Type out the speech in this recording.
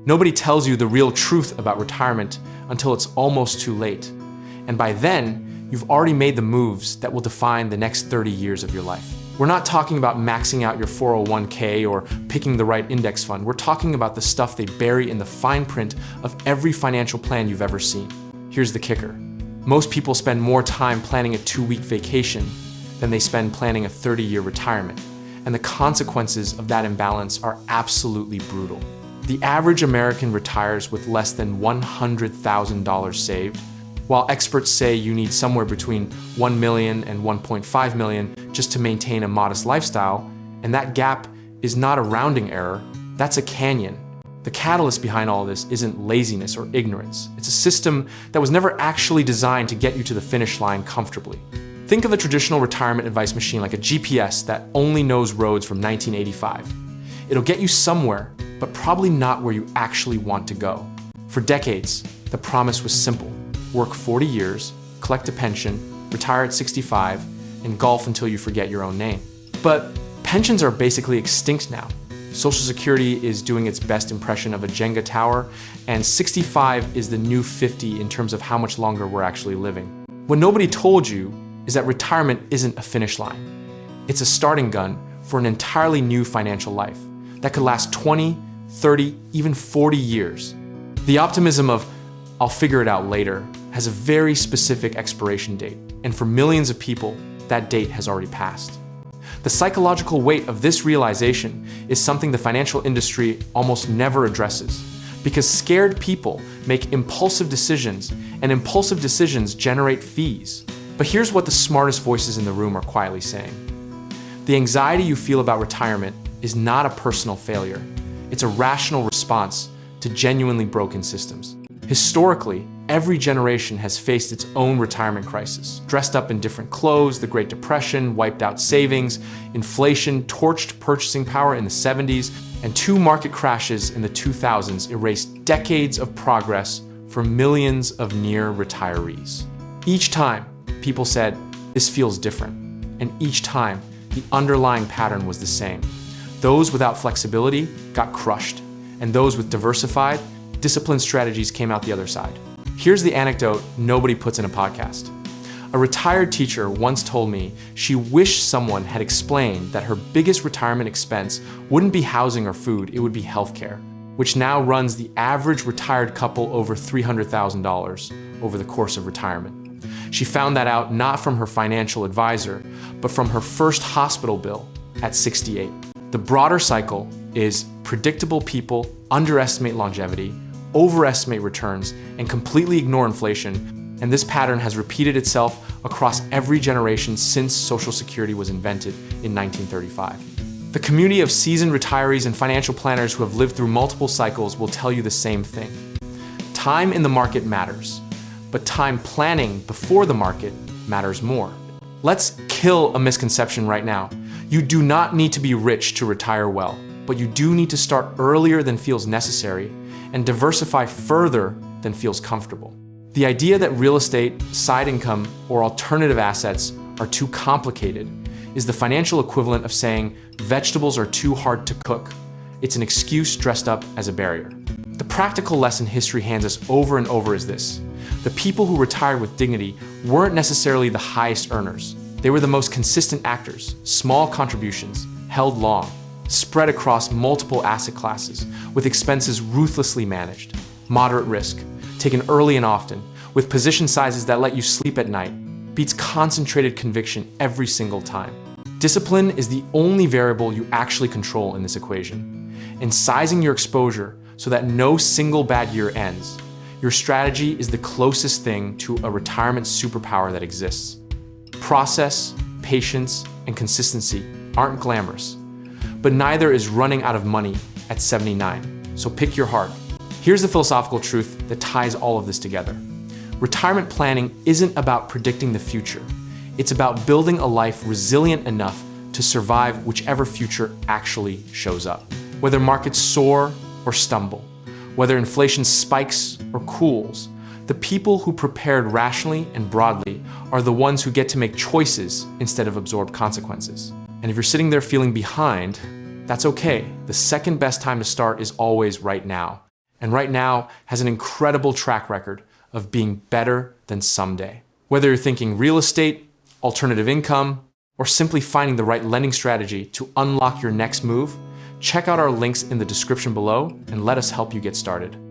Nobody tells you the real truth about retirement until it's almost too late. And by then, you've already made the moves that will define the next 30 years of your life. We're not talking about maxing out your 401k or picking the right index fund. We're talking about the stuff they bury in the fine print of every financial plan you've ever seen. Here's the kicker. Most people spend more time planning a 2-week vacation than they spend planning a 30-year retirement. And the consequences of that imbalance are absolutely brutal. The average American retires with less than $100,000 saved, while experts say you need somewhere between $1 million and $1.5 million just to maintain a modest lifestyle, and that gap is not a rounding error, that's a canyon. The catalyst behind all this isn't laziness or ignorance. It's a system that was never actually designed to get you to the finish line comfortably. Think of a traditional retirement advice machine like a GPS that only knows roads from 1985. It'll get you somewhere, but probably not where you actually want to go. For decades, the promise was simple. Work 40 years, collect a pension, retire at 65, and golf until you forget your own name. But pensions are basically extinct now. Social Security is doing its best impression of a Jenga tower, and 65 is the new 50 in terms of how much longer we're actually living. What nobody told you is that retirement isn't a finish line. It's a starting gun for an entirely new financial life that could last 20, 30, even 40 years. The optimism of, "I'll figure it out later," has a very specific expiration date, and for millions of people, that date has already passed. The psychological weight of this realization is something the financial industry almost never addresses, because scared people make impulsive decisions, and impulsive decisions generate fees. But here's what the smartest voices in the room are quietly saying. The anxiety you feel about retirement is not a personal failure. It's a rational response to genuinely broken systems. Historically, every generation has faced its own retirement crisis. Dressed up in different clothes, the Great Depression wiped out savings, inflation torched purchasing power in the 70s, and 2 market crashes in the 2000s erased decades of progress for millions of near retirees. Each time, people said, "This feels different." And each time, the underlying pattern was the same. Those without flexibility got crushed, and those with diversified, disciplined strategies came out the other side. Here's the anecdote nobody puts in a podcast. A retired teacher once told me she wished someone had explained that her biggest retirement expense wouldn't be housing or food, it would be healthcare, which now runs the average retired couple over $300,000 over the course of retirement. She found that out not from her financial advisor, but from her first hospital bill at 68. The broader cycle is predictable people underestimate longevity, overestimate returns, and completely ignore inflation, and this pattern has repeated itself across every generation since Social Security was invented in 1935. The community of seasoned retirees and financial planners who have lived through multiple cycles will tell you the same thing. Time in the market matters, but time planning before the market matters more. Let's kill a misconception right now. You do not need to be rich to retire well, but you do need to start earlier than feels necessary and diversify further than feels comfortable. The idea that real estate, side income, or alternative assets are too complicated is the financial equivalent of saying vegetables are too hard to cook. It's an excuse dressed up as a barrier. The practical lesson history hands us over and over is this. The people who retired with dignity weren't necessarily the highest earners. They were the most consistent actors, small contributions, held long, spread across multiple asset classes, with expenses ruthlessly managed, moderate risk, taken early and often, with position sizes that let you sleep at night, beats concentrated conviction every single time. Discipline is the only variable you actually control in this equation, and sizing your exposure so that no single bad year ends. Your strategy is the closest thing to a retirement superpower that exists. Process, patience, and consistency aren't glamorous, but neither is running out of money at 79. So pick your heart. Here's the philosophical truth that ties all of this together. Retirement planning isn't about predicting the future. It's about building a life resilient enough to survive whichever future actually shows up. Whether markets soar or stumble, whether inflation spikes or cools, the people who prepared rationally and broadly are the ones who get to make choices instead of absorb consequences. And if you're sitting there feeling behind, that's okay. The second best time to start is always right now. and right now has an incredible track record of being better than someday. Whether you're thinking real estate, alternative income, or simply finding the right lending strategy to unlock your next move, check out our links in the description below and let us help you get started.